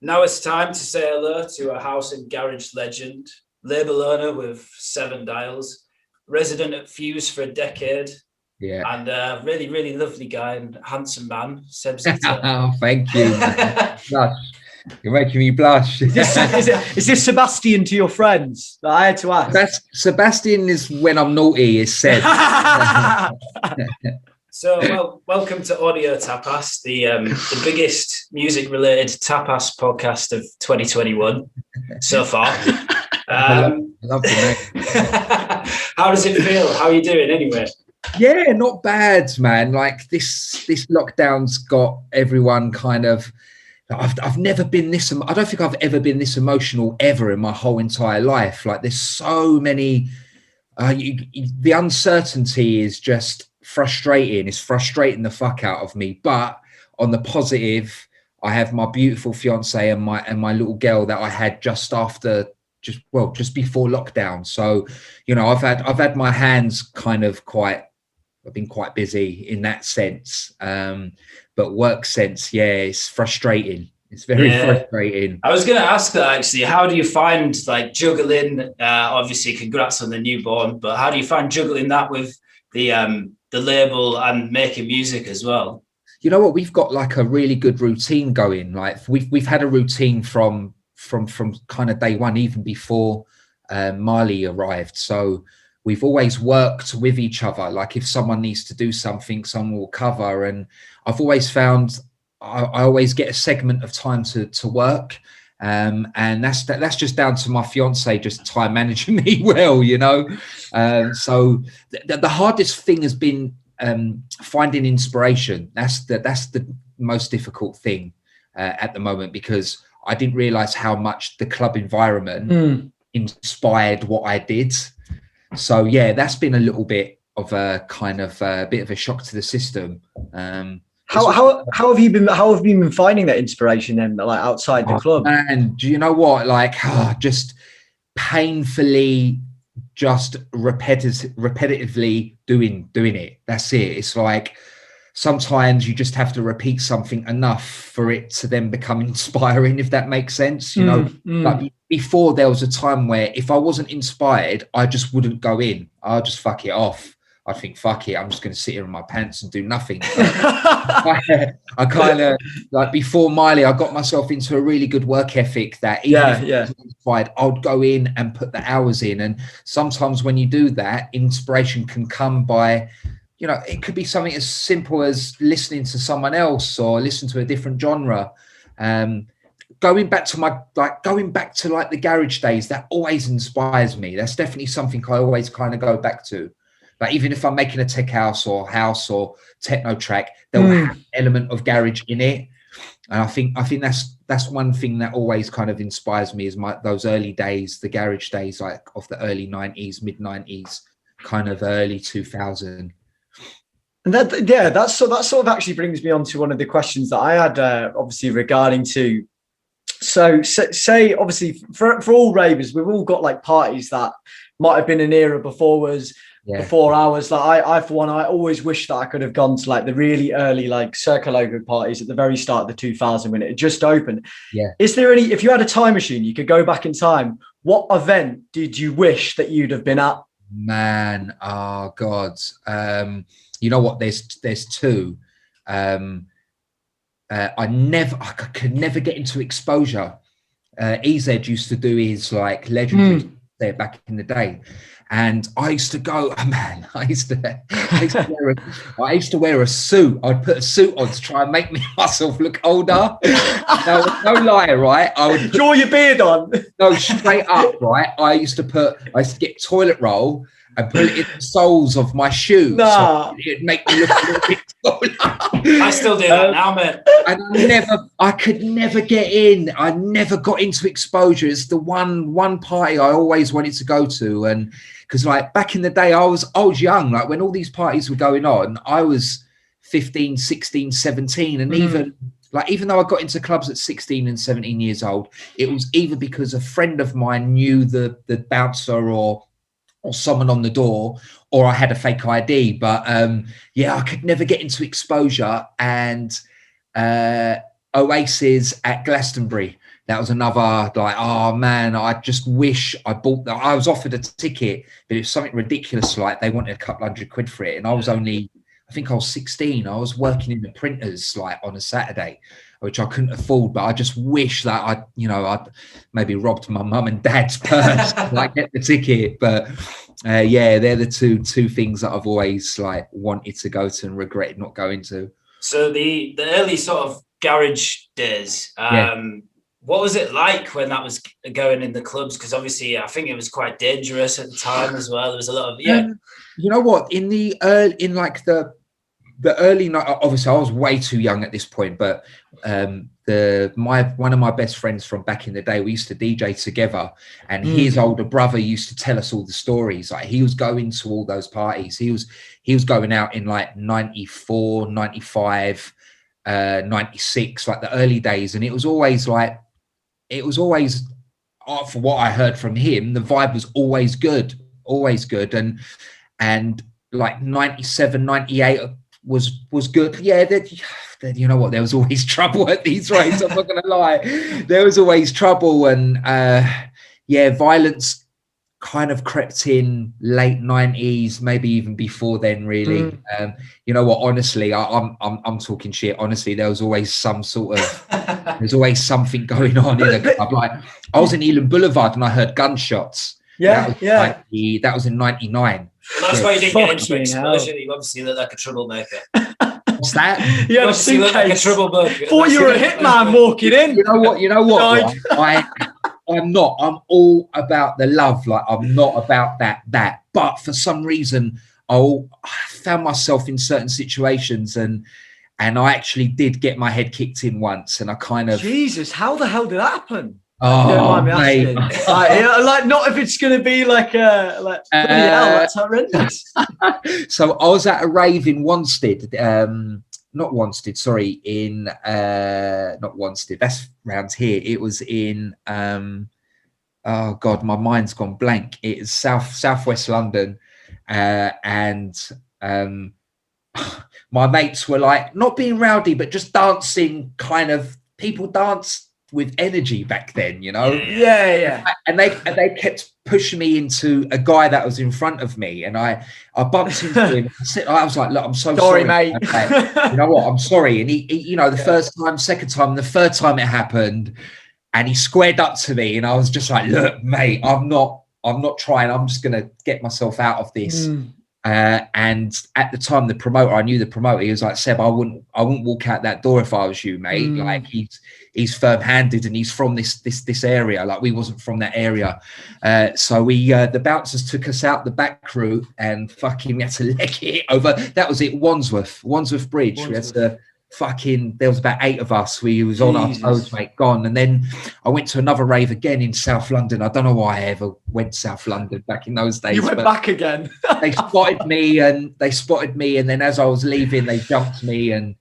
Now it's time to say hello to a house and garage legend, label owner with 7 dials, resident at Fuse for a decade, Yeah. and a really, really lovely guy and handsome man, Seb Zito. Oh, thank you, man. Blush. You're making me blush. Is this Sebastian to your friends? I had to ask. Sebastian is when I'm naughty, is said. So, welcome to Audio Tapas, the biggest music-related tapas podcast of 2021 so far. I love the name. How does it feel? How are you doing anyway? Yeah, not bad, man. Like this lockdown's got everyone kind of. I've never been this. I don't think I've ever been this emotional ever in my whole entire life. Like there's so many. The uncertainty is just frustrating. It's frustrating the fuck out of me. But on the positive, I have my beautiful fiance and my little girl that I had just before lockdown. So, I've had my hands kind of I've been quite busy in that sense. But work sense, yeah, it's frustrating. It's very frustrating. I was going to ask that actually. How do you find juggling? Obviously, congrats on the newborn, but how do you find juggling that with the label and making music as well? You know what? We've got like a really good routine going. Like we've had a routine from kind of day one, even before Marley arrived. So we've always worked with each other. Like if someone needs to do something, someone will cover. And I've always found I always get a segment of time to work. And that's just down to my fiance just time managing me well, So the hardest thing has been finding inspiration. That's the most difficult thing at the moment, because I didn't realize how much the club environment inspired what I did. So yeah, that's been a little bit of a kind of a bit of a shock to the system. How have you been finding that inspiration then, like outside the club? And do you know what? Like just painfully, just repetitively doing it. That's it. It's like sometimes you just have to repeat something enough for it to then become inspiring, if that makes sense. Like before there was a time where if I wasn't inspired, I just wouldn't go in. I'll just fuck it off. I think, fuck it, I'm just going to sit here in my pants and do nothing. I kind of, like before Miley, I got myself into a really good work ethic that even if I wasn't inspired, I would go in and put the hours in. And sometimes when you do that, inspiration can come by, it could be something as simple as listening to someone else or listen to a different genre. Going back to the garage days, that always inspires me. That's definitely something I always kind of go back to. Like even if I'm making a tech house or techno track, there'll have an element of garage in it. And I think that's one thing that always kind of inspires me is those early days, the garage days, like of the early 90s, mid 90s, kind of early 2000. And that sort of actually brings me on to one of the questions that I had, obviously regarding to. So say obviously for all ravers, we've all got like parties that might have been an era before before ours. Like I for one, I always wish that I could have gone to like the really early like Circle Logo parties at the very start of the 2000 when it had just opened. Yeah. Is there any, if you had a time machine, you could go back in time, what event did you wish that you'd have been at? Man, oh God. You know what? There's two. I could never get into Exposure. EZ used to do his like legendary there back in the day, and I used to go. Oh, man, I used to wear a suit. I'd put a suit on to try and make myself look older. No lie, right? I would draw your beard on. No, straight up, right? I used to get toilet roll and put it in the soles of my shoes. Nah. So it'd make me look a little bit taller. I still do that now, man. And I could never get in. I never got into Exposure. It's the one party I always wanted to go to. And because like back in the day, I was young. Like when all these parties were going on, I was 15, 16, 17. And even though I got into clubs at 16 and 17 years old, it was either because a friend of mine knew the bouncer or someone on the door, or I had a fake ID. But I could never get into Exposure. And Oasis at Glastonbury. That was another like, oh man, I just wish I bought that. I was offered a ticket, but it was something ridiculous. Like they wanted a couple £100 for it. And I was only, I think I was 16. I was working in the printers like on a Saturday, which I couldn't afford. But I just wish that I'd maybe robbed my mum and dad's purse, like get the ticket. But yeah, they're the two things that I've always like wanted to go to and regretted not going to. So the early sort of garage days, what was it like when that was going in the clubs? Because obviously I think it was quite dangerous at the time as well. There was a lot of you know what, in the early night, obviously I was way too young at this point, but one of my best friends from back in the day, we used to DJ together, and his older brother used to tell us all the stories. Like he was going to all those parties. He was going out in like 94, 95, 96, like the early days, and it was always for what I heard from him, the vibe was always good, and like 97, 98 was good. Yeah, you know what, there was always trouble at these raves. I'm not gonna lie, there was always trouble, and violence kind of crept in late 90s, maybe even before then, really. You know what, honestly, I'm talking shit. Honestly, there was always some sort of there's always something going on in a club. Like I was in Ealing Boulevard and I heard gunshots. That was in 99. Well, that's why you didn't get into explosion. You obviously look like a troublemaker. What's that? You obviously look like a troublemaker. Thought you were a hitman walking in. You know what? Right? I'm not. I'm all about the love. Like I'm not about that. But for some reason, I found myself in certain situations, and I actually did get my head kicked in once, and I kind of. Jesus, how the hell did that happen? Oh, mate. Like not if it's going to be like hell, that's horrendous. So I was at a rave in Wanstead. Not Wanstead, sorry, in not Wanstead, that's round here. It was in oh god, my mind's gone blank. It's southwest London, and my mates were like not being rowdy, but just dancing. Kind of people dance with energy back then, you know. And they kept pushing me into a guy that was in front of me, and I bumped into him. I was like, look, I'm so sorry, mate. Okay. You know what, I'm sorry. And he you know, the first time, second time, the third time it happened, and he squared up to me, and I was just like, look, mate, I'm not trying. I'm just gonna get myself out of this. And at the time, I knew the promoter. He was like, Seb, I wouldn't walk out that door if I was you, mate. Like he's firm-handed, and he's from this area. Like we wasn't from that area. So we the bouncers took us out the back route, and fucking we had to leg it over. That was it, Wandsworth Bridge. We had to there was about 8 of us. We was on our toes, mate, gone. And then I went to another rave again in South London. I don't know why I ever went to South London back in those days. You went back again. They spotted me, and then as I was leaving, they jumped me, and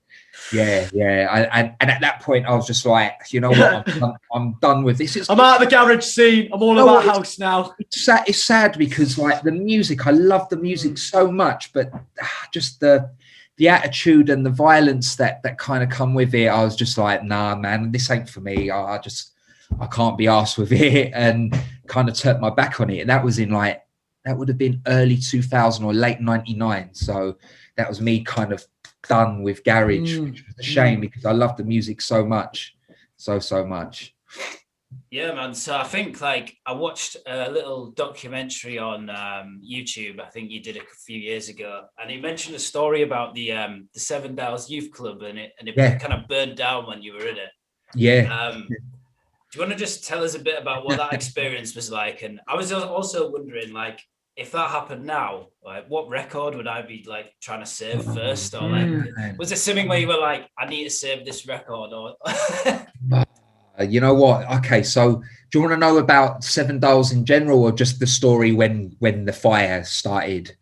and at that point I was just like, you know what, I'm done with this. I'm out of the garage scene. I'm all about house now. It's sad because like the music, I love the music so much, but just the attitude and the violence that kind of come with it, I was just like, nah, man, this ain't for me. I can't be arsed with it, and kind of turned my back on it. And that was in like, that would have been early 2000 or late 99. So that was me kind of done with garage, which was a shame because I loved the music so much. So much. Yeah, man. So I think like I watched a little documentary on YouTube. I think you did it a few years ago, and he mentioned a story about the Seven Dials Youth Club, and it kind of burned down when you were in it. Yeah. Do you want to just tell us a bit about what that experience was like? And I was also wondering, like, if that happened now, like, what record would I be like trying to save first, or like, was it something where you were like, I need to save this record, or? You know what? Okay, so do you want to know about Seven Dials in general, or just the story when the fire started?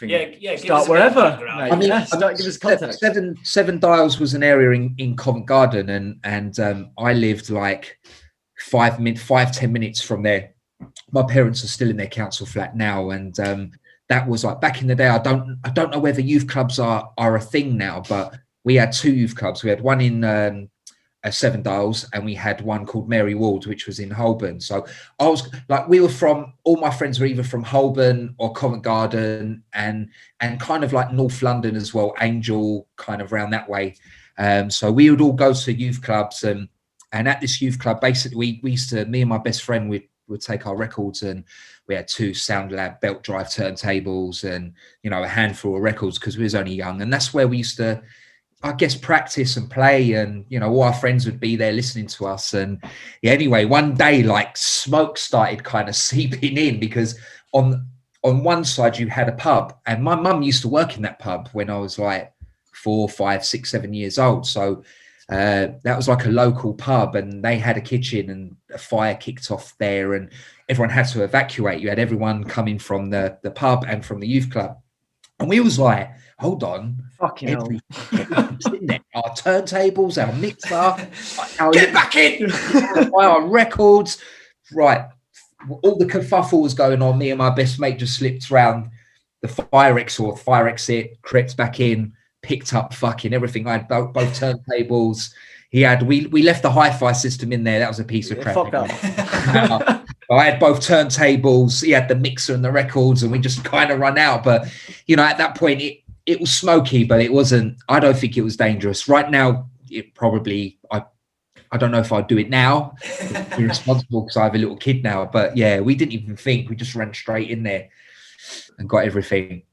Yeah. Start wherever. I mean, give us context. Seven Dials was an area in Covent Garden, and I lived like 5-10 minutes from there. My parents are still in their council flat now, and that was like back in the day. I don't know whether youth clubs are a thing now, but we had 2 youth clubs. We had one in Seven Dials, and we had one called Mary Ward, which was in Holborn. So I was like, all my friends were either from Holborn or Covent Garden, and kind of like North London as well, Angel, kind of around that way. So we would all go to youth clubs, and at this youth club, basically we used to, me and my best friend would take our records, and we had 2 SoundLab belt drive turntables and, you know, a handful of records because we was only young. And that's where we used to, I guess, practice and play, and, you know, all our friends would be there listening to us. And yeah, anyway, one day, like, smoke started kind of seeping in, because on one side you had a pub, and my mum used to work in that pub when I was like 4, 5, 6, 7 years old. So that was like a local pub, and they had a kitchen, and a fire kicked off there, and everyone had to evacuate. You had everyone coming from the pub and from the youth club, and we was like, hold on, fucking hell. Our turntables, our mixer, get back in, our records, right? All the kerfuffle was going on. Me and my best mate just slipped around the fire exit, crept back in, picked up fucking everything. I had both turntables. We left the hi-fi system in there. That was a piece of crap. Fuck up. I had both turntables. He had the mixer and the records, and we just kind of run out. But, you know, at that point, it was smoky, but it wasn't, I don't think it was dangerous. Right now, it probably, I don't know if I'd do it now. It's irresponsible because I have a little kid now. But yeah, we didn't even think. We just ran straight in there and got everything.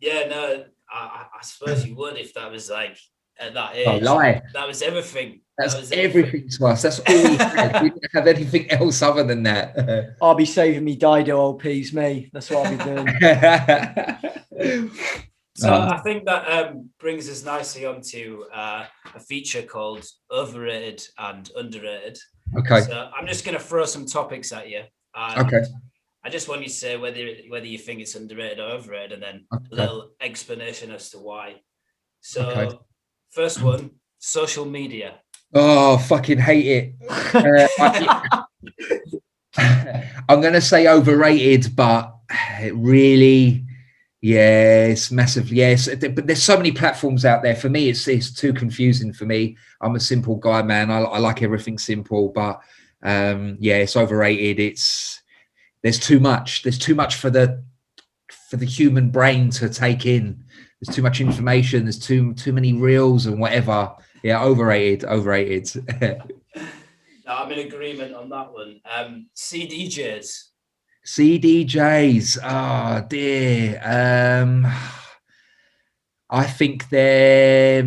Yeah, no, I suppose you would if that was like at that age. Oh, lie. That was everything. That was everything to us. That's all we had. We didn't have anything else other than that. I'll be saving me Dido LPs, me. That's what I'll be doing. So I think that brings us nicely onto a feature called Overrated and Underrated. Okay. So I'm just going to throw some topics at you. Okay. I just want you to say whether you think it's underrated or overrated, and then a little explanation as to why. So first one, social media. Oh, fucking hate it. I'm going to say overrated, but it really... Yeah, it's massive. Yes, but there's so many platforms out there. For me, it's too confusing for me. I'm a simple guy, man. I like everything simple, but yeah, it's overrated. There's too much. There's too much for the human brain to take in. There's too much information. There's too many reels and whatever. Yeah, overrated. No, I'm in agreement on that one. CDJs. CDJs, oh dear. I think they're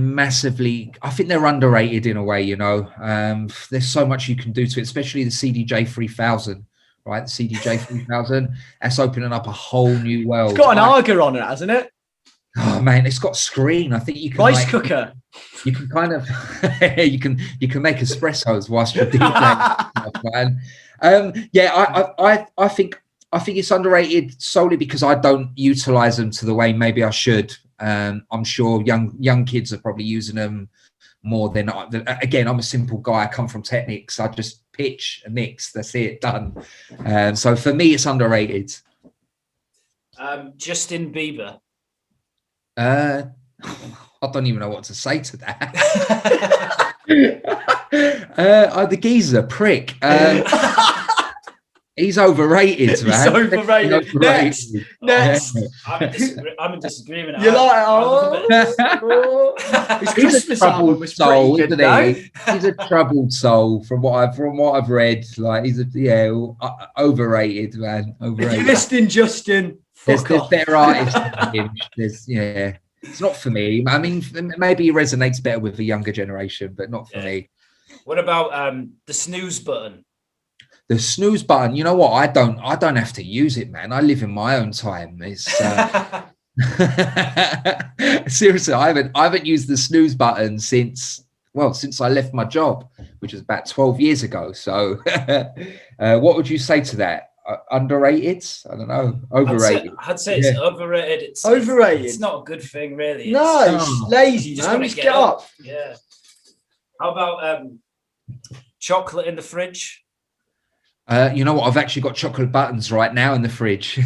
underrated in a way, you know. There's so much you can do to it, especially the CDJ 3000, right? The CDJ 3000, that's opening up a whole new world. It's got an Arga on it, hasn't it? Oh man, it's got a screen. I think you can rice cooker. You can kind of you can make espressos whilst you're DJing, man. Yeah, I think it's underrated solely because I don't utilize them to the way maybe I should. I'm sure young kids are probably using them more than again, I'm a simple guy. I come from Technics. I just pitch and mix. That's it, done. So for me, it's underrated. Justin Bieber. I don't even know what to say to that. The geezer's a prick. He's overrated, man. He's overrated. Next. I'm in disagreement. You're his Christmas album was pretty good, though. He's a troubled soul from what I've read. Like he's overrated, man. Overrated. If you're listening, Justin, there's better artists than him. It's not for me. I mean, maybe he resonates better with the younger generation, but not for me. What about the snooze button? The snooze button, you know what? I don't have to use it, man. I live in my own time. It's seriously, I haven't used the snooze button since I left my job, which was about 12 years ago. So what would you say to that? Underrated? I don't know. Overrated. I'd say it's overrated. It's overrated. It's not a good thing, really. It's lazy, man. Just get up. Yeah. How about chocolate in the fridge? You know what? I've actually got chocolate buttons right now in the fridge.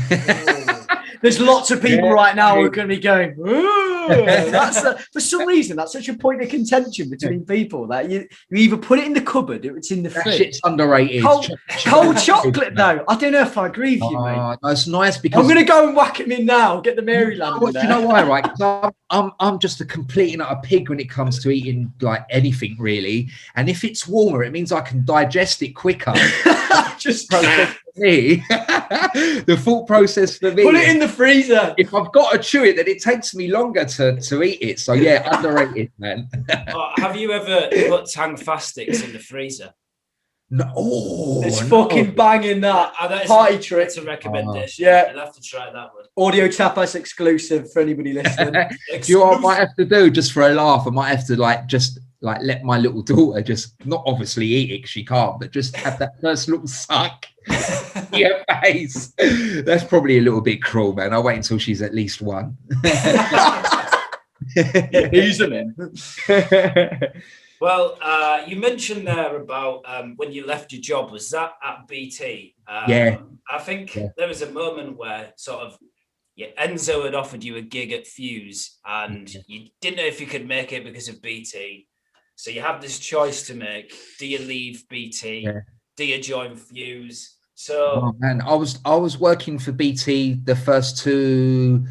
There's lots of people right now who are going to be going, ooh. That's for some reason that's such a point of contention between people that you either put it in the cupboard or it's in the That fridge. shit's underrated. Cold chocolate, though. I don't know if I agree with you, mate. No, it's nice because I'm going to go and whack him in now. Get the Maryland in there. You know why, right? 'Cause I'm just a complete and utter pig when it comes to eating like anything really. And if it's warmer, it means I can digest it quicker. Just Process for me. The thought process for me. put it in the freezer. If I've got to chew it, then it takes me longer to eat it. So yeah, underrated, man. Have you ever put tang fastics in the freezer? No, It's fucking banging that. That is Party trick. It's a recommendation. Yeah. I'll have to try that one. Audio Tapas exclusive for anybody listening. Do you know what I might have to do just for a laugh? I might have to let my little daughter just not obviously eat it because she can't, but just have that first little suck in your face. That's probably a little bit cruel, man. I'll wait until she's at least one. Ease them in. Well, you mentioned there about when you left your job. Was that at BT? Yeah. I think there was a moment where sort of Enzo had offered you a gig at Fuse and you didn't know if you could make it because of BT. So you have this choice to make. Do you leave BT? Yeah. Do you join Fuse? So man, I was working for BT the first two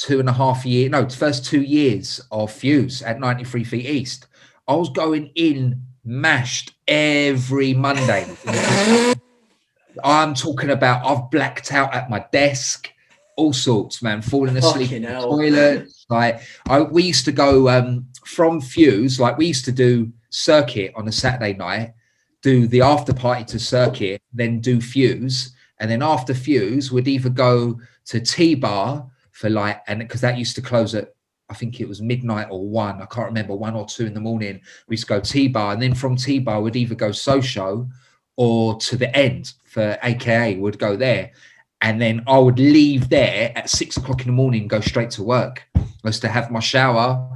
and a half years, no, the first 2 years of Fuse at 93 Feet East. I was going in mashed every Monday. I'm talking about I've blacked out at my desk, all sorts, man, falling asleep in the toilet. Like we used to go from Fuse, like we used to do Circuit on a Saturday night, do the after party to Circuit, then do Fuse, and then after Fuse we'd either go to T-Bar for like, and because that used to close at, I think it was midnight or 1, I can't remember, 1 or 2 in the morning. We used to go T-Bar, and then from T-Bar we'd either go Socho or to the end for AKA, would go there. And then I would leave there at 6 o'clock in the morning and go straight to work. I used to have my shower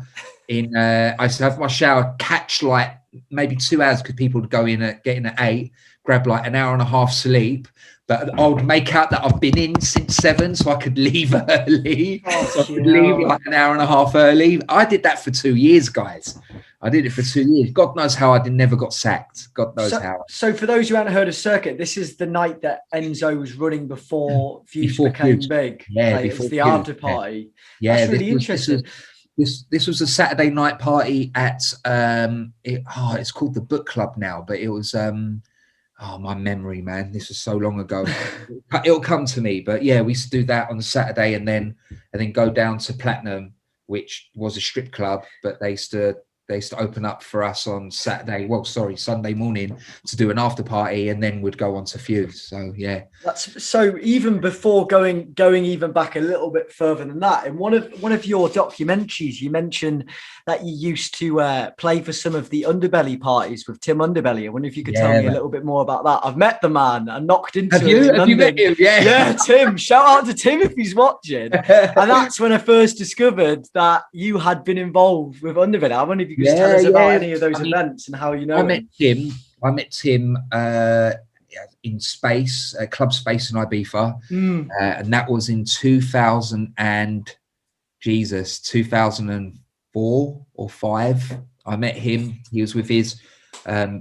catch like maybe 2 hours because people would go in get in at 8, grab like an hour and a half sleep. But I would make out that I've been in since 7 so I could leave early. So I could leave like an hour and a half early. I did that for 2 years, guys. I did it for 2 years. God knows how I never got sacked. God knows how. So for those who haven't heard of Circuit, this is the night that Enzo was running before Fuse became big. Yeah, like, before it's the Fuse. after party. Yeah, that's really interesting. This was a Saturday night party at it's called the Book Club now, but it was my memory, man. This was so long ago. It'll come to me, but yeah, we used to do that on the Saturday and then go down to Platinum, which was a strip club, but they used to open up for us on Sunday morning to do an after party, and then would go on to Fuse. So yeah, that's so. Even before going even back a little bit further than that, in one of your documentaries, you mentioned that you used to play for some of the Underbelly parties with Tim Underbelly. I wonder if you could tell me a little bit more about that. I've met the man. I knocked into him. Have you met him? Yeah, Tim. Shout out to Tim if he's watching. And that's when I first discovered that you had been involved with Underbelly. I wonder if you could tell us about any of those events and how you know. I met Tim in Space, Club Space in Ibiza, and that was in 2004 or 5. I met him. He was with his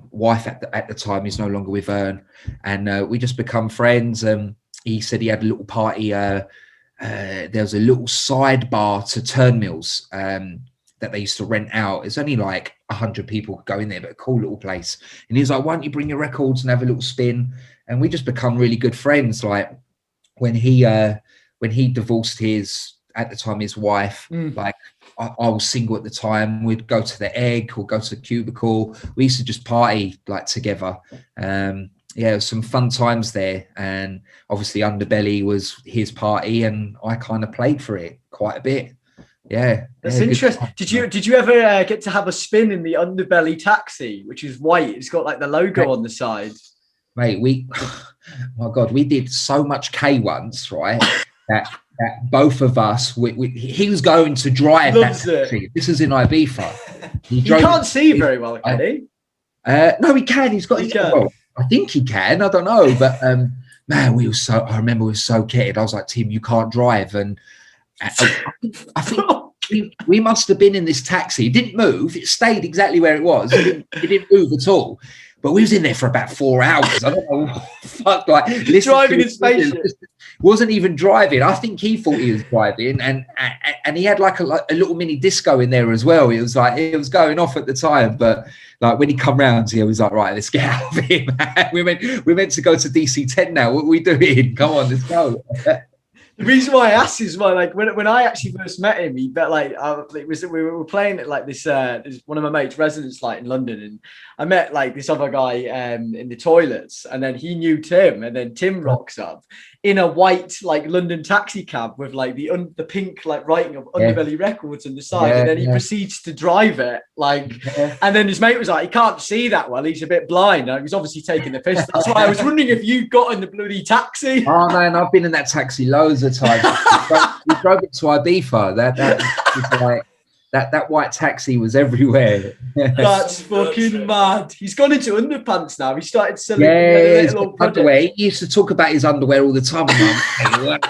wife at the time. He's no longer with her, and we just become friends. He said he had a little party. There was a little sidebar to Turnmills that they used to rent out. It's only like 100 people could go in there, but a cool little place. And he was like, why don't you bring your records and have a little spin? And we just become really good friends. Like when he divorced his wife, like I was single at the time, we'd go to the Egg or go to the Cubicle. We used to just party like together. It was some fun times there. And obviously Underbelly was his party and I kind of played for it quite a bit. Yeah, that's interesting. Did you ever get to have a spin in the Underbelly taxi, which is white? It's got like the logo on the side. Mate, we did so much K once, right? that both of us, he was going to drive Loves that taxi. This is in Ibiza. He can't see very well, can he? No, he can. He's got. Well, I think he can. I don't know, but man, I remember we were so kitted. I was like, Tim, you can't drive, and I think we must have been in this taxi. It didn't move. It stayed exactly where it was. It didn't move at all. But we was in there for about 4 hours. I don't know what the fuck, like driving his spaceship. Wasn't even driving. I think he thought he was driving, and he had like a little mini disco in there as well. It was like it was going off at the time, but like when he come round, he was like, right, let's get out of here, man. We're meant to go to DC-10 now. What are we doing? Come on, let's go. The reason why I asked is why, like, when I actually first met him, we were playing at like this one of my mates' residence like in London, and I met like this other guy in the toilets, and then he knew Tim, and then Tim rocks up in a white like London taxi cab with like the pink like writing of Underbelly Records on the side, and then he proceeds to drive it like, and then his mate was like, he can't see that well, he's a bit blind. And he was obviously taking the piss. That's why I was wondering if you got in the bloody taxi. Oh man, I've been in that taxi loads of times. We drove it to Ibiza. That white taxi was everywhere. That's fucking mad. He's gone into underpants now. He started selling little underwear. He used to talk about his underwear all the time. Like,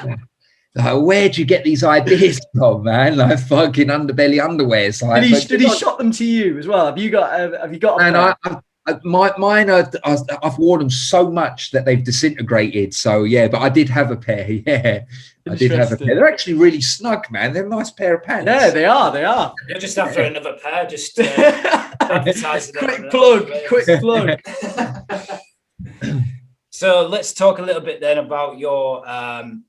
where'd you get these ideas from, man? Like fucking underbelly underwear. Like, did he shop them to you as well? Have you got a mine I've worn them so much that they've disintegrated. So yeah, but I did have a pair. Yeah, I did have a pair. They're actually really snug, man. They're a nice pair of pants. Yeah, they are. You're just after another pair. Just advertising. Quick plug. So let's talk a little bit then about your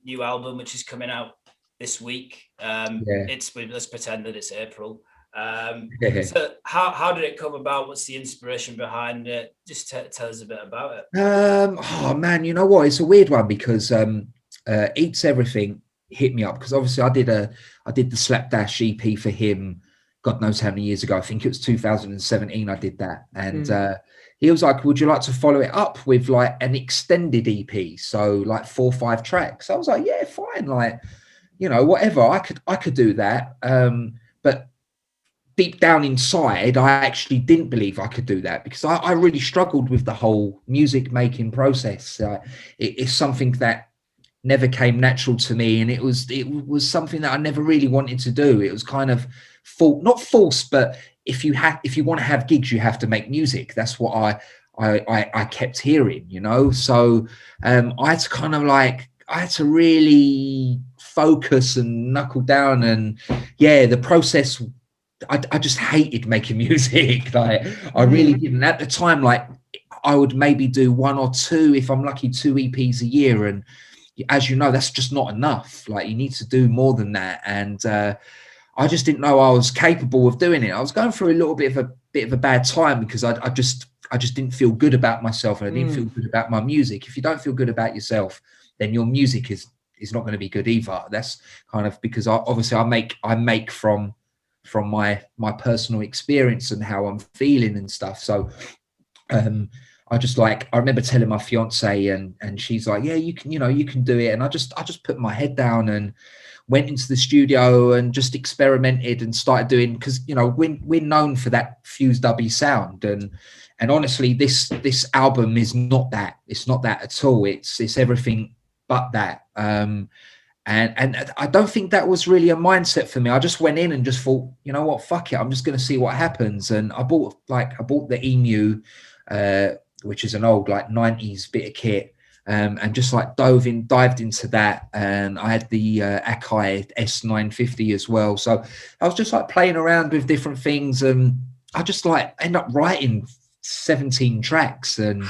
new album, which is coming out this week. Let's pretend that it's April. So how did it come about? What's the inspiration behind it? Just tell us a bit about it. Oh man, you know what? It's a weird one because Eats Everything hit me up because obviously I did the Slapdash EP for him. God knows how many years ago. I think it was 2017. I did that, and he was like, "Would you like to follow it up with like an extended EP? So like 4 or 5 tracks." I was like, "Yeah, fine. Like, you know, whatever. I could do that." But deep down inside, I actually didn't believe I could do that because I really struggled with the whole music making process. It's something that never came natural to me, and it was something that I never really wanted to do. It was kind of not forced, but if you want to have gigs, you have to make music. That's what I kept hearing, you know. So I had to really focus and knuckle down, and the process. I just hated making music. Like I really didn't at the time. Like I would maybe do 1 or 2, if I'm lucky, 2 EPs a year. And as you know, that's just not enough. Like you need to do more than that. And I just didn't know I was capable of doing it. I was going through a little bit of a bad time because I just didn't feel good about myself, and I didn't feel good about my music. If you don't feel good about yourself, then your music is not going to be good either. That's kind of because I make from my personal experience and how I'm feeling and stuff. So I remember telling my fiance, and she's like, yeah, you can do it. And I just put my head down and went into the studio and just experimented and started doing, because you know we're known for that fused dubby sound, and honestly this album is not that. It's not that at all. It's everything but that. And I don't think that was really a mindset for me. I just went in and just thought, you know what, fuck it, I'm just going to see what happens. And I bought the Emu, which is an old like 90s bit of kit, and just like dived into that. And I had the Akai S950 as well. So I was just like playing around with different things, and I just like end up writing 17 tracks and.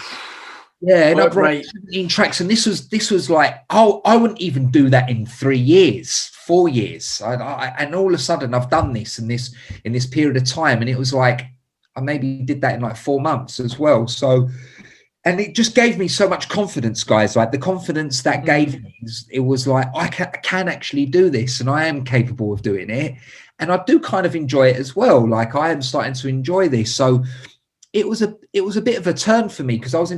Yeah, and I wrote 17 tracks, and this was like, I wouldn't even do that in 3 years, 4 years. And all of a sudden, I've done this in this period of time, and it was like I maybe did that in like 4 months as well. So, and it just gave me so much confidence, guys. Like the confidence that gave me, it was like I can actually do this, and I am capable of doing it, and I do kind of enjoy it as well. Like I am starting to enjoy this, so. It was a bit of a turn for me because I was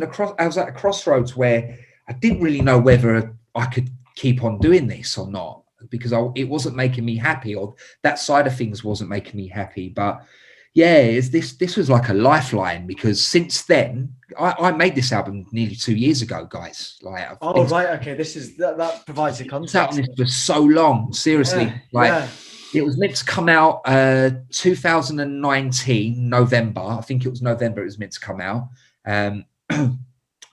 at a crossroads where I didn't really know whether I could keep on doing this or not, because it wasn't making me happy, or that side of things wasn't making me happy. But yeah, this was like a lifeline, because since then I made this album nearly 2 years ago, guys. Like right, okay, that provides the context. This for so long, seriously, It was meant to come out 2019 November. I think it was November. It was meant to come out, and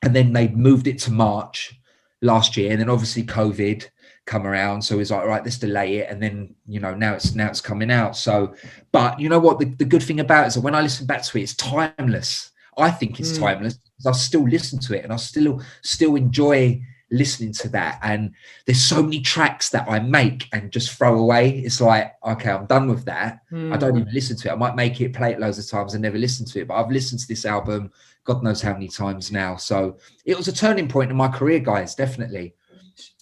then they moved it to March last year. And then obviously COVID come around, so it's like, right, let's delay it. And then now it's coming out. So, but you know what? The good thing about it is that when I listen back to it, it's timeless. I think it's timeless because I still listen to it and I still enjoy listening to that. And there's so many tracks that I make and just throw away. It's like, okay, I'm done with that. I don't even listen to it. I might make it, play it loads of times and never listen to it, but I've listened to this album God knows how many times now. So it was a turning point in my career, guys, definitely.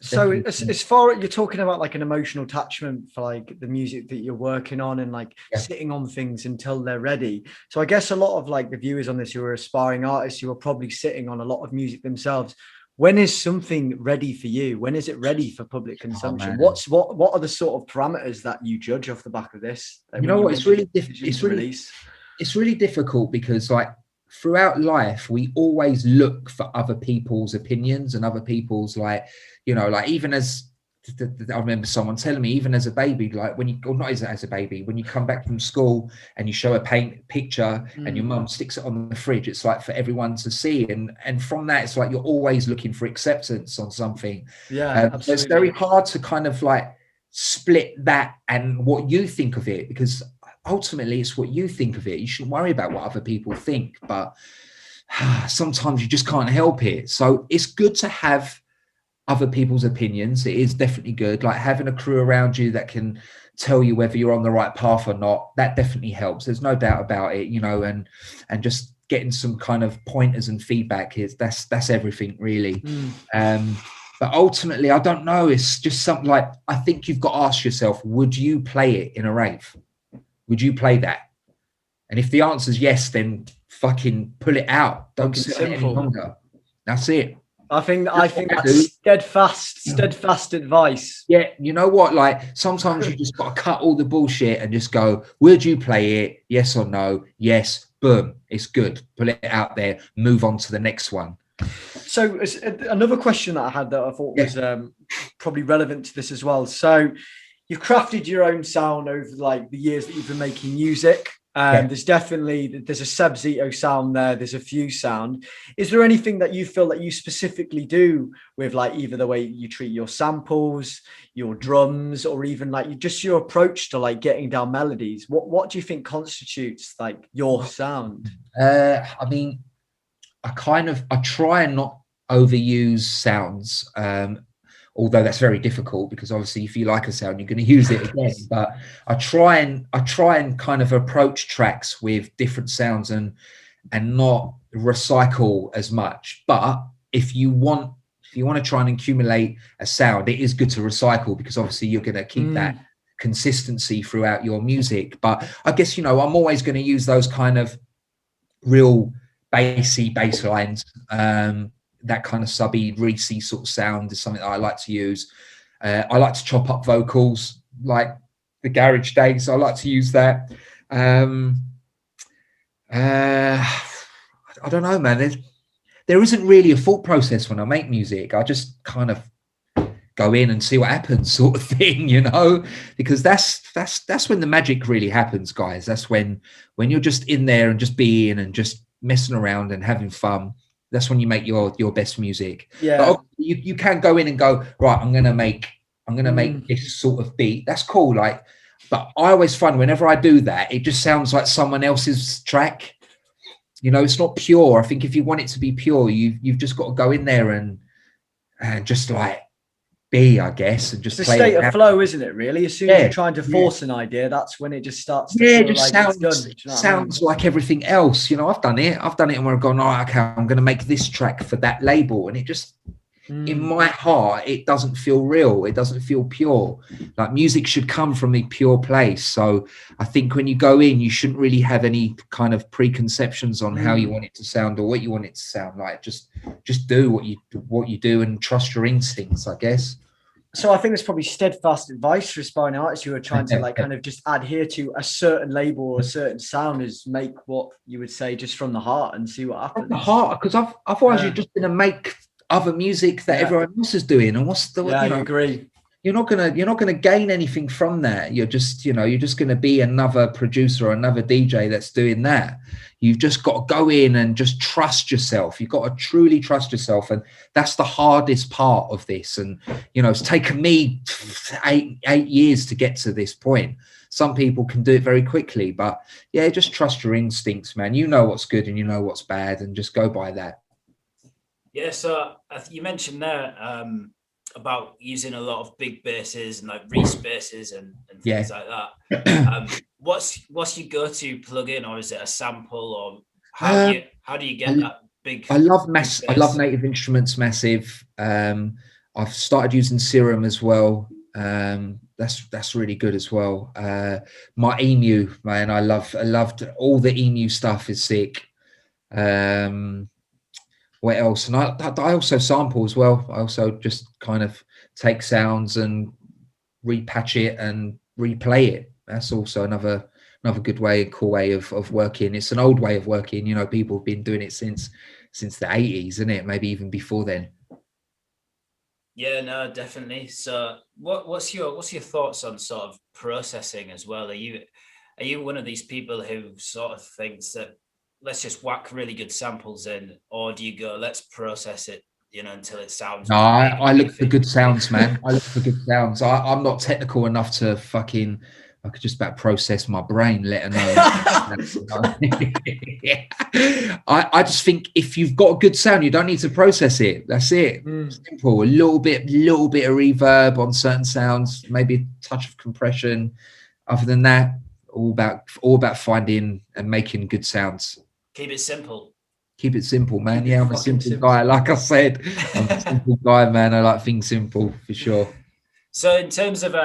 So as far as you're talking about like an emotional attachment for like the music that you're working on and like sitting on things until they're ready. So I guess a lot of like the viewers on this who are aspiring artists who are probably sitting on a lot of music themselves. When is something ready for you? When is it ready for public consumption? What are the sort of parameters that you judge off the back of this? You know what? It's really difficult because like throughout life, we always look for other people's opinions and other people's like even as I remember someone telling me, even as a baby, like when you, or not as a baby, when you come back from school and you show a picture and your mum sticks it on the fridge, it's like for everyone to see. And from that, it's like you're always looking for acceptance on something. Yeah, so it's very hard to kind of like split that and what you think of it, because ultimately it's what you think of it. You shouldn't worry about what other people think, but sometimes you just can't help it. So it's good to have other people's opinions. It is definitely good, like having a crew around you that can tell you whether you're on the right path or not. That definitely helps, there's no doubt about it, and just getting some kind of pointers and feedback is that's everything really. But ultimately, I don't know, it's just something like, I think you've got to ask yourself, would you play it in a rave? Would you play that? And if the answer is yes, then fucking pull it out, don't sit on it any longer. That's it. I think that's steadfast advice. Yeah, you know what? Like sometimes you just got to cut all the bullshit and just go, would you play it? Yes or no? Yes. Boom. It's good. Put it out there. Move on to the next one. So another question that I had that I thought was probably relevant to this as well. So you've crafted your own sound over like the years that you've been making music. There's a Seb Zito sound there. There's a few sound. Is there anything that you feel that you specifically do with like either the way you treat your samples, your drums, or even like just your approach to like getting down melodies? What do you think constitutes like your sound? I mean, I try and not overuse sounds. Although that's very difficult because obviously if you like a sound, you're going to use it again. But I try and kind of approach tracks with different sounds and not recycle as much. But if you want to try and accumulate a sound, it is good to recycle because obviously you're going to keep that consistency throughout your music. But I guess, I'm always going to use those kind of real bassy bass lines. That kind of subby, greasy sort of sound is something that I like to use. I like to chop up vocals, like the garage days. I like to use that. I don't know, man. There isn't really a thought process when I make music. I just kind of go in and see what happens, sort of thing, because that's when the magic really happens, guys. That's when you're just in there and just being and just messing around and having fun. That's when you make your best music. Yeah. But you can go in and go, right, I'm gonna make this sort of beat. That's cool. Like, but I always find whenever I do that, it just sounds like someone else's track. It's not pure. I think if you want it to be pure, you've just got to go in there and just like be, I guess, and just it's play a state of flow, isn't it? Really, as soon as you're trying to force an idea, that's when it just starts to it just like sounds like everything else. I've done it and we're going, oh, okay, I'm going to make this track for that label, and it just in my heart, it doesn't feel real. It doesn't feel pure. Like music should come from a pure place. So I think when you go in, you shouldn't really have any kind of preconceptions on how you want it to sound or what you want it to sound like. Just do what you do and trust your instincts, I guess. So I think it's probably steadfast advice for aspiring artists who are trying to like kind of just adhere to a certain label or a certain sound, is make what you would say just from the heart and see what happens. From the heart, because otherwise you're just going to make other music that everyone else is doing. And what's the? I agree. you're not gonna gain anything from that. You're just gonna be another producer or another DJ that's doing that. You've just got to go in and just trust yourself. You've got to truly trust yourself, and that's the hardest part of this. And it's taken me 8 years to get to this point. Some people can do it very quickly, but yeah, just trust your instincts, man. You know what's good and you know what's bad, and just go by that. Yeah, so you mentioned there about using a lot of big basses and like Reese basses and things like that. What's your go-to plugin, or is it a sample, or how do you get that big? I love Native Instruments massive. I've started using Serum as well. That's really good as well. My Emu, man, I loved all the Emu stuff is sick. What else? And I also sample as well. I also just kind of take sounds and repatch it and replay it. That's also another good way, cool way of working. It's an old way of working. People have been doing it since the 80s, isn't it? Maybe even before then. Yeah, no, definitely. So what's your thoughts on sort of processing as well? Are you one of these people who sort of thinks that let's just whack really good samples in, or do you go, let's process it, until it sounds? No, I look for good sounds, man. I look for good sounds. I'm not technical enough to fucking, I could just about process my brain, let alone. Yeah. I just think if you've got a good sound, you don't need to process it. That's it. Simple. A little bit of reverb on certain sounds, maybe a touch of compression. Other than that, all about finding and making good sounds. Keep it simple. Keep it simple, man. Yeah, I'm a simple guy. Like I said, I'm a simple guy, man. I like things simple for sure. So in terms of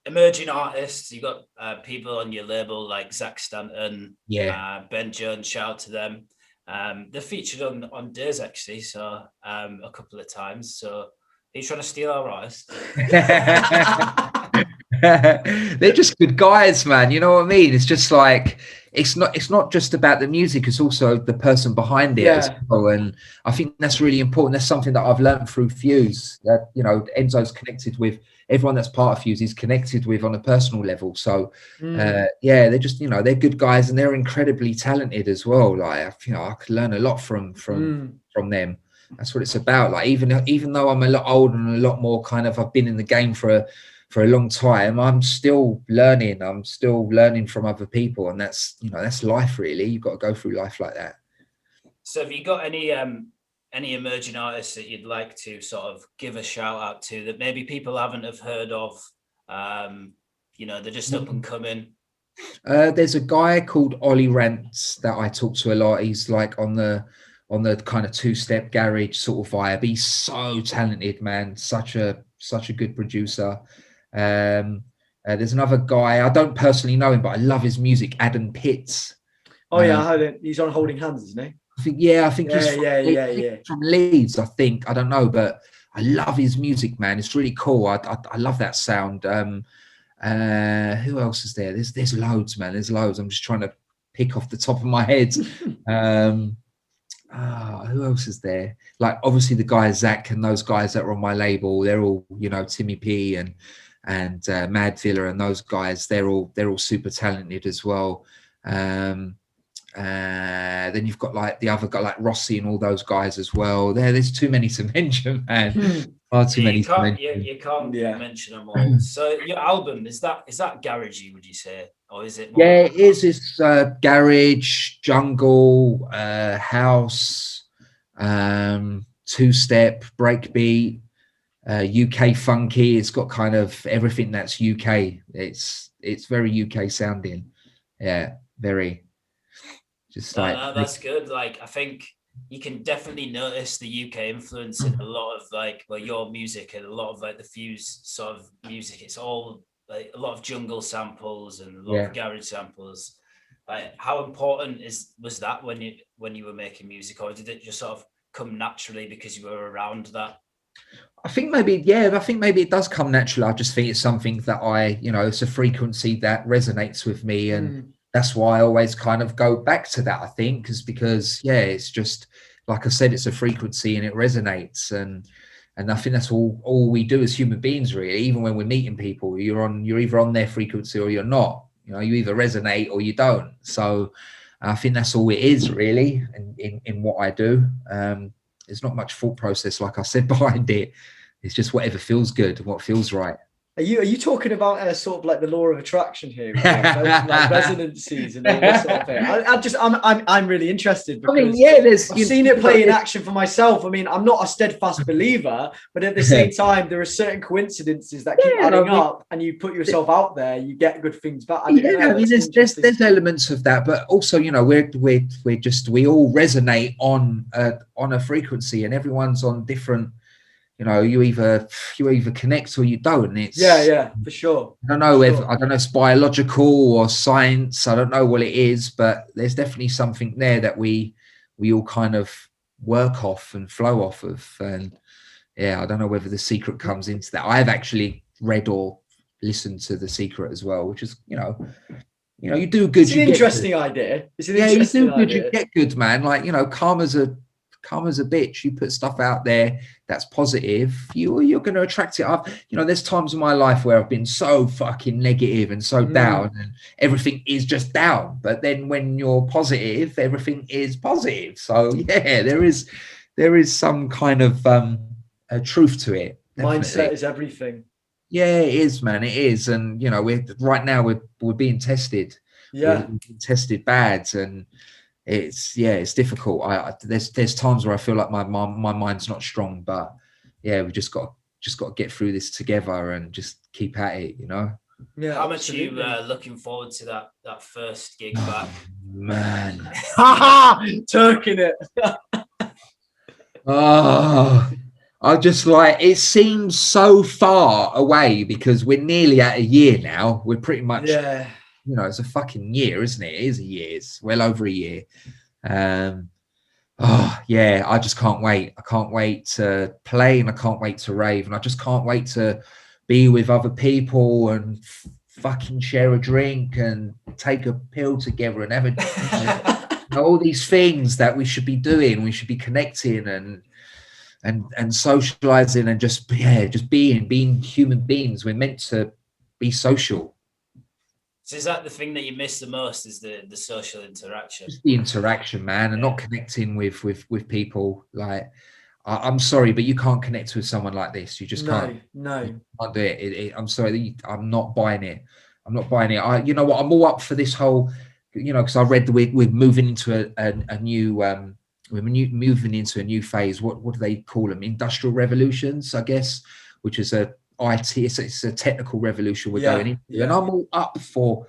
emerging artists, you got people on your label like Zach Stanton, Ben Jones, shout out to them. They're featured on Days actually, so a couple of times. So are you trying to steal our artists? They're just good guys, man. You know what I mean? It's just like it's not just about the music, it's also the person behind it as well. And I think that's really important. That's something that I've learned through Fuse, that Enzo's connected with everyone that's part of Fuse, is connected with on a personal level. So they're just they're good guys, and they're incredibly talented as well. Like I could learn a lot from them. That's what it's about. Like even though I'm a lot older and a lot more kind of, I've been in the game for a long time, I'm still learning. I'm still learning from other people, and that's life, really. You've got to go through life like that. So have you got any emerging artists that you'd like to sort of give a shout out to that maybe people haven't have heard of? They're just up and coming. There's a guy called Ollie Rants that I talk to a lot. He's like on the kind of two-step garage sort of vibe. He's so talented, man. Such a good producer. There's another guy, I don't personally know him, but I love his music, Adam Pitts. I heard it. He's on Holding Hands, isn't he? I think he's from Leeds, I think. I don't know, but I love his music, man. It's really cool. I love that sound. Who else is there? There's loads, man. There's loads. I'm just trying to pick off the top of my head. Who else is there? Like obviously the guys Zach and those guys that are on my label, they're all Timmy P and Mad Villa and those guys, they're all super talented as well. Then you've got like the other guy like Rossi and all those guys as well. There's too many to mention, man. Far too many to mention. You can't mention them all. So your album, is that garagey, would you say? Or is it more it is. It's garage, jungle, house, two-step, breakbeat, UK funky. It's got kind of everything that's UK. It's very UK sounding. Yeah, very. Just that's good. Like I think you can definitely notice the UK influence in a lot of your music and a lot of like the Fuse sort of music. It's all like a lot of jungle samples and a lot of garage samples. Like how important was that when you were making music, or did it just sort of come naturally because you were around that? I think maybe it does come naturally. I just think it's something that it's a frequency that resonates with me, and that's why I always kind of go back to that. I think because it's just like I said, it's a frequency and it resonates, and And I think that's all we do as human beings, really. Even when we're meeting people, you're either on their frequency or you're not. You know, you either resonate or you don't. So I think that's all it is, really, in what I do. There's not much thought process, like I said, behind it. It's just whatever feels good, what feels right. Are you talking about sort of like the law of attraction here, like resonances and all this sort of thing? I'm really interested because I've seen it play in action for myself. I mean, I'm not a steadfast believer, but at the same time, there are certain coincidences that keep adding up, and you put yourself out there, you get good things back. I mean, there's elements of that, but also, you know, we all resonate on a frequency, and everyone's on different. You know, you either connect or you don't. It's for sure. I don't know if it's biological or science. I don't know what it is, but there's definitely something there that we all kind of work off and flow off of. And I don't know whether The Secret comes into that. I've actually read or listened to The Secret as well, which is, you know, you do good. It's an interesting idea. You do good, you get good, man. Like, you know, karma's a bitch. You put stuff out there that's positive, you're going to attract it up. You know, there's times in my life where I've been so fucking negative and so down, and everything is just down. But then when you're positive, everything is positive. So there is some kind of a truth to it. Definitely. Mindset is everything. Yeah, it is, man. It is. And you know, we're being tested. We're being tested bad, and it's difficult. There's times where I feel like my mind's not strong, but we just got to get through this together and just keep at it, you know. Yeah. How much are you looking forward to that first gig back? Man, turking it. I just like, it seems so far away because we're nearly at a year now. We're pretty much you know, it's a fucking year, isn't it? It is a year. It's well over a year. I just can't wait. I can't wait to play, and I can't wait to rave, and I just can't wait to be with other people and fucking share a drink and take a pill together and have all these things that we should be doing. We should be connecting and socializing and just being human beings. We're meant to be social. So is that the thing that you miss the most, is the social interaction? Just the interaction, man, and not connecting with people. Like, I'm sorry, but you can't connect with someone like this. You just can't. No. You can't do it. I'm sorry. I'm not buying it. You know what? I'm all up for this whole, you know, because I read we're moving into a new, we're moving into a new phase. What do they call them? Industrial revolutions, I guess, which is it's a technical revolution we're going into, and I'm all up for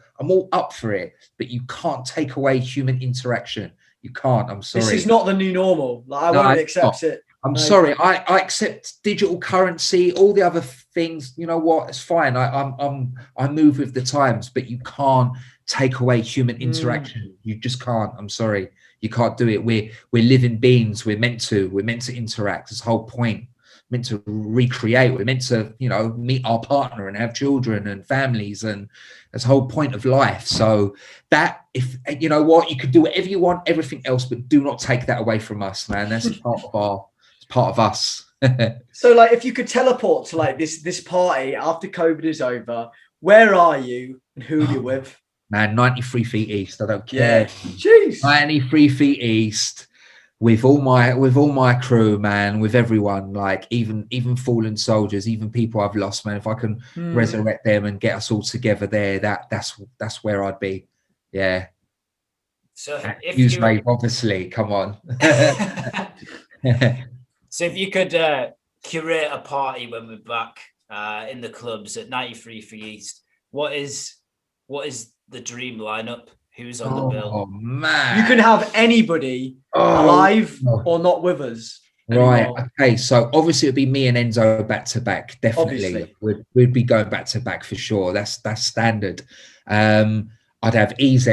it, but you can't take away human interaction. You can't. I'm sorry. This is not the new normal. Like, I won't accept it. I'm sorry. I accept digital currency, all the other things. You know what? It's fine. I move with the times, but you can't take away human interaction. You just can't. I'm sorry. You can't do it. We're living beings. We're meant to interact. That's the whole point. Meant to recreate. We're meant to, you know, meet our partner and have children and families, and that's the whole point of life. So that, if you know what, you could do whatever you want, everything else, but do not take that away from us, man. That's part of us. So, like, if you could teleport to like this party after COVID is over, where are you and who are you with? Man, 93 feet east. I don't care. Yeah. Jeez. 93 feet east. With all my crew, man, with everyone, like even fallen soldiers, even people I've lost, man. If I can resurrect them and get us all together there, that's where I'd be. Yeah. So use Rave, obviously. Come on. So if you could curate a party when we're back in the clubs at 93 Feet East, what is the dream lineup? Who's on the bill? Oh man! You can have anybody alive or not with us. Right. Anymore. Okay. So obviously it'd be me and Enzo back to back. Definitely, we'd be going back to back for sure. That's standard. I'd have EZ.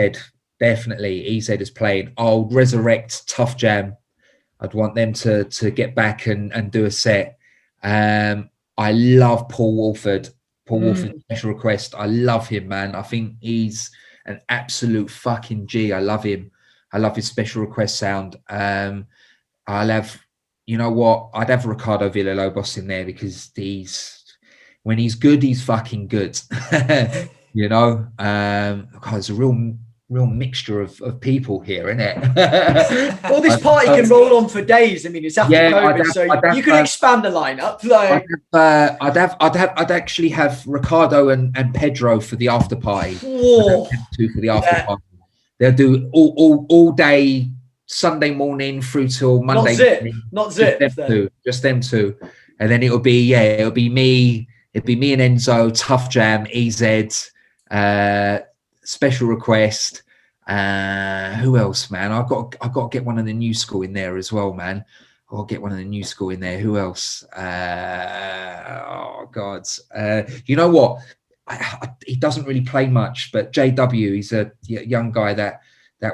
Definitely, EZ is playing. I'll resurrect Tough Jam. I'd want them to get back and do a set. I love Paul Wolford. Paul Wolford special request. I love him, man. I think he's an absolute fucking G. I love him. I love his special request sound. I'll have, you know what? I'd have Ricardo Villalobos in there because when he's good, he's fucking good. You know, God, it's a real mixture of people here, isn't it? Well, this party can roll on for days. I mean, it's after COVID, so you can expand the lineup. Like, I'd actually have Ricardo and Pedro for the after party. Two for the after party. They'll do all day Sunday morning through till Monday. Not Zip. Just them two, and then it'll be me. It'd be me and Enzo, Tough Jam, EZ, Special Request. Who else, man? I've got to get one of the new school in there as well, man. I'll get one of the new school in there. Who else? Oh God. You know what? He doesn't really play much, but JW, he's a young guy that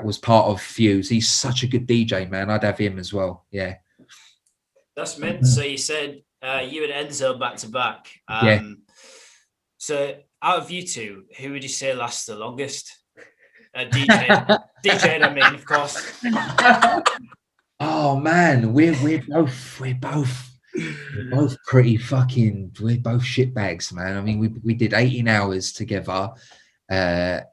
was part of Fuse. He's such a good DJ, man. I'd have him as well. Yeah. That's mint. So you said you and Enzo back to back. So out of you two, who would you say lasts the longest? DJ, I mean, of course. Oh man, we're both pretty fucking. We're both shitbags, man. I mean, we did 18 hours together at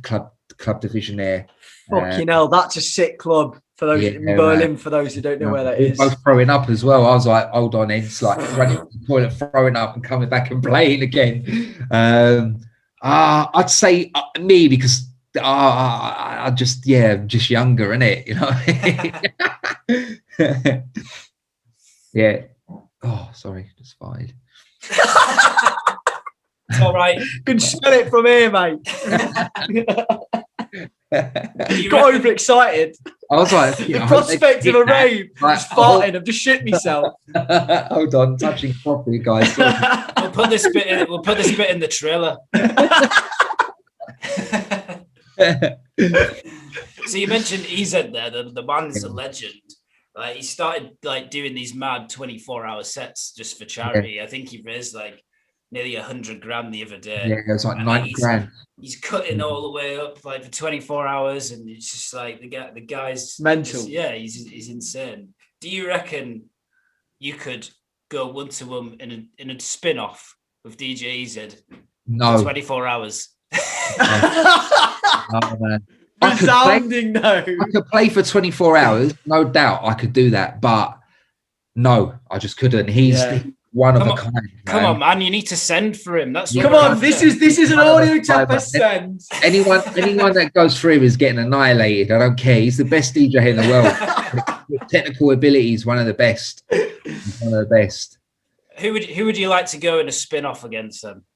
Club Division there. Fucking hell, that's a sick club for those in Berlin. Man. For those who don't know where that is, both throwing up as well. I was like, hold on, it's like running to the toilet, throwing up, and coming back and playing again. I'd say me because I'm just younger, innit? You know. Yeah. Oh, sorry, just fired. It's all right. You can smell it from here, mate. Got overexcited. I was like, the prospect of a rave. I'm just farting. I've just shit myself. Hold on, touching properly, guys. We'll put this bit in the trailer. So you mentioned EZ there. The man's a legend. Like, he started like doing these mad 24-hour sets just for charity. I think he raised like nearly 100 grand the other day. Yeah, it was like 90 grand. He's cutting all the way up like for 24 hours, and it's just like the guy's mental. He's insane. Do you reckon you could go one to one in a spin-off with DJ EZ? No. 24 hours. Oh, man. Resounding no. I could play for 24 hours, no doubt. I could do that, but no, I just couldn't. He's one of a kind. Man. Come on, man! You need to send for him. That's come on. This is an audio Tapas send. Anyone that goes through him is getting annihilated. I don't care. He's the best DJ in the world. With technical abilities, one of the best. One of the best. Who would you like to go in a spin-off against them?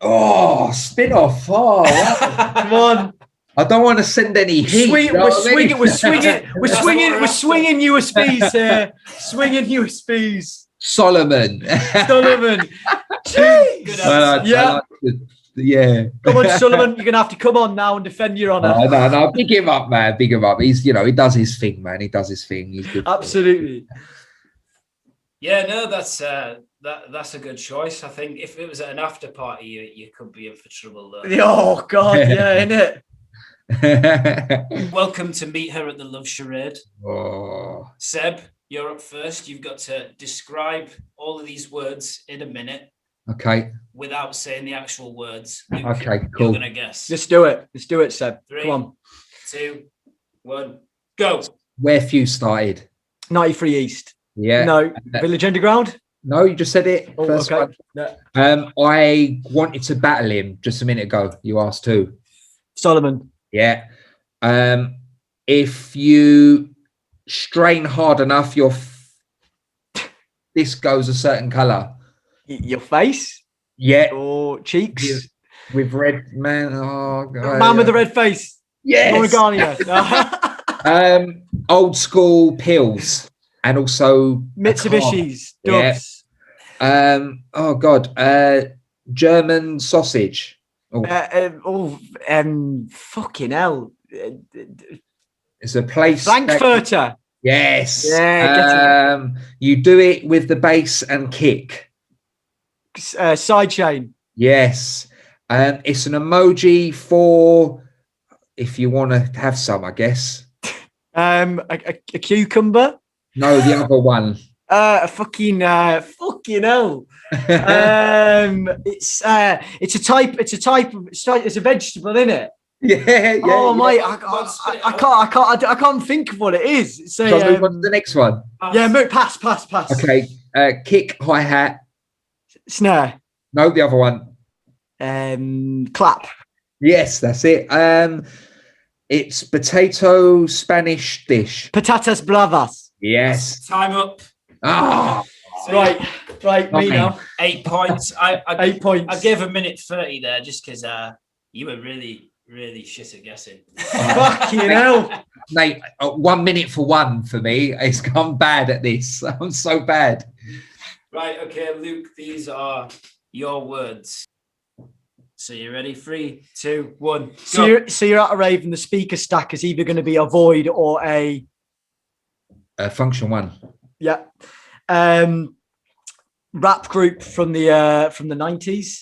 Oh, spin-off! Oh, wow. Come on. I don't want to send any heat. We're swinging USBs here. Swinging USBs. Solomon. Yeah. Come on, Solomon. You're gonna have to come on now and defend your honor. No. Big him up, man. Big him up. He's, he does his thing, man. He does his thing. He's good. Absolutely. Yeah, no, that's a good choice. I think if it was at an after party, you could be in for trouble though. Oh God, yeah, innit? Welcome to meet her at the Love Charade. Oh. Seb, you're up first. You've got to describe all of these words in a minute. Okay. Without saying the actual words. Okay, cool. You're gonna guess. Let's do it, Seb. 3, Come on. 2, 1, go. Where Fuse started. 93 East. Yeah. No. Village Underground. No, you just said it. Oh, first okay. one. No. I wanted to battle him just a minute ago. You asked who? Solomon. Yeah. If you strain hard enough, this goes a certain color. Your face? Yeah. Or cheeks? Yeah. With red, man. Oh God. Man with the red face. Yes. Old school pills. And also Mitsubishi's, Dubs. Yeah. Oh God. German sausage. Fucking hell. It's a place. Frankfurter. Yes. Yeah. You do it with the bass and kick. Sidechain. Yes. It's an emoji for if you want to have some, I guess. A cucumber. No, the other one. Fucking hell. It's a vegetable, isn't it? Yeah. Oh yeah. mate, I can't think of what it is. So Shall I move on to the next one? yeah, pass. Okay. Kick, hi-hat. Snare. No, the other one. Clap. Yes, that's it. It's potato Spanish dish. Patatas bravas. Yes. Time up. Ah. Right, me now. 8 points. I 8 points. I gave a minute 30 there just because you were really shit at guessing. Fucking hell. Mate, 1 minute for one for me. I'm bad at this. I'm so bad. Right, okay, Luke, these are your words. So you ready? 3, 2, 1. So you're at a rave and the speaker stack is either going to be a void or a function one. Yeah. Rap group from the 90s.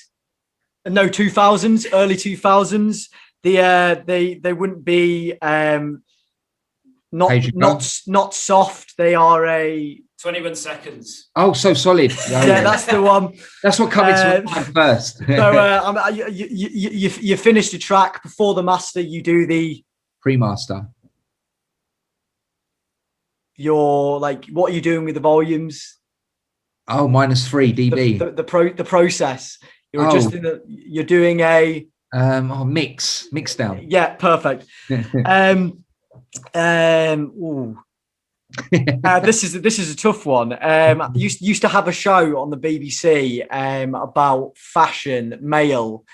No, 2000s, early 2000s. They wouldn't be not soft. They are a 21 seconds. Oh, so solid. yeah, that's the one. That's what comes into my mind first. So you finish the track before the master. You do the pre-master. You're like, what are you doing with the volumes? Oh, -3 dB. The process. You're just you're doing a mix down. Yeah, perfect. This is a tough one. Used to have a show on the BBC about fashion, male.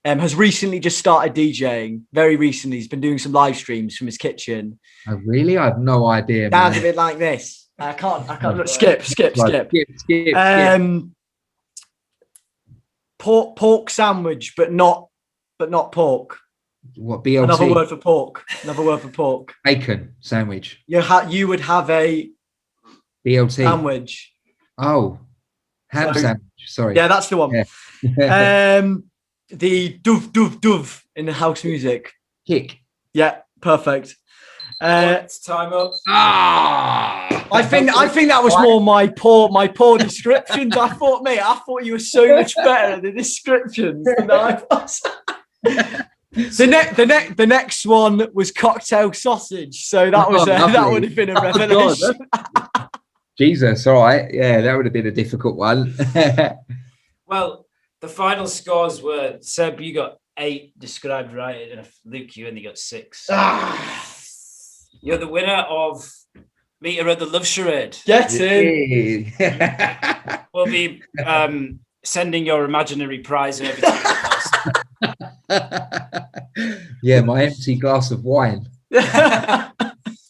Has recently just started DJing. Very recently, he's been doing some live streams from his kitchen. Oh, really? I have no idea. Sounds a bit like this. I can't. Look, skip. Pork sandwich, but not pork. What, BLT? Another word for pork. Bacon sandwich. You would have a BLT sandwich. Oh, ham sandwich. Sorry. Yeah, that's the one. Yeah. The dove in the house music. Kick. Yeah, perfect. It's time up. I think that was more my poor descriptions. I thought you were so much better at the descriptions than I was. The next one was cocktail sausage, so that would have been a revelation. Jesus, all right, yeah, that would have been a difficult one. Well, the final scores were Seb, you got 8 described right, and Luke, you only got 6. You're the winner of Meet Her at the Love Charade. Get in. We'll be sending your imaginary prize over to you. Yeah, my empty glass of wine.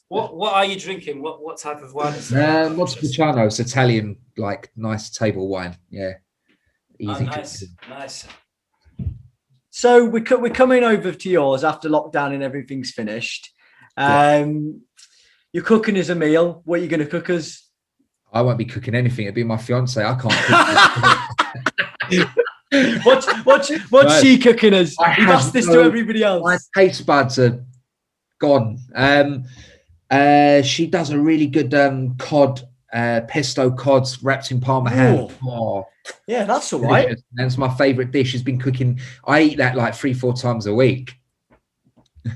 What are you drinking? What type of wine is that? Montepulciano. It's Italian, like nice table wine. Yeah, easy. Nice. So we're coming over to yours after lockdown and everything's finished. You're cooking us a meal. What are you going to cook us? I won't be cooking anything. It'll be my fiance. I can't cook. What's she cooking us? We've asked this to everybody else. My taste buds are gone. She does a really good cod, pesto cods wrapped in Parma ham. Oh, yeah, that's all right. That's my favorite dish. She's been cooking. I eat that like 3-4 times a week.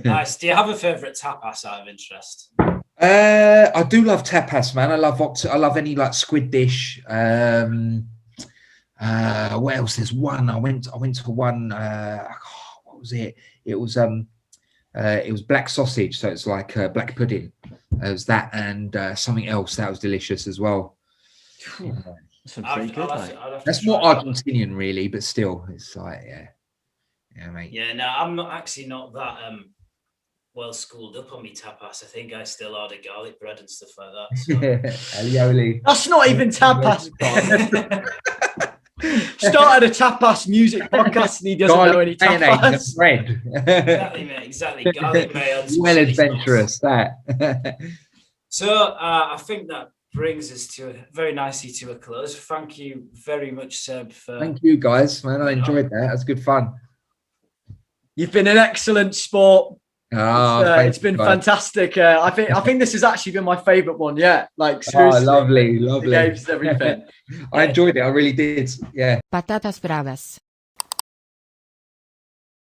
Nice. Do you have a favorite tapas out of interest? I do love tapas, man. I love any like squid dish. What else? There's one. I went to one. What was it? It was black sausage, so it's like black pudding. It was that and something else that was delicious as well. That's more Argentinian, really, but still, it's like yeah, mate. Yeah, no, I'm not that well schooled up on me tapas. I think I still order garlic bread and stuff like that. So. Alioli. That's not even tapas. Started a tapas music podcast and he doesn't know any tapas. Bread. Exactly, mate. Exactly. Garlic mayo. Well adventurous, that. So I think that brings us very nicely to a close. Thank you very much, Seb. Thank you, guys. Man, I enjoyed that. That's good fun. You've been an excellent sport. It's been fantastic. I think this has actually been my favorite one yet. Like seriously, lovely. the games and everything. I enjoyed it. I really did. Yeah. Patatas bravas.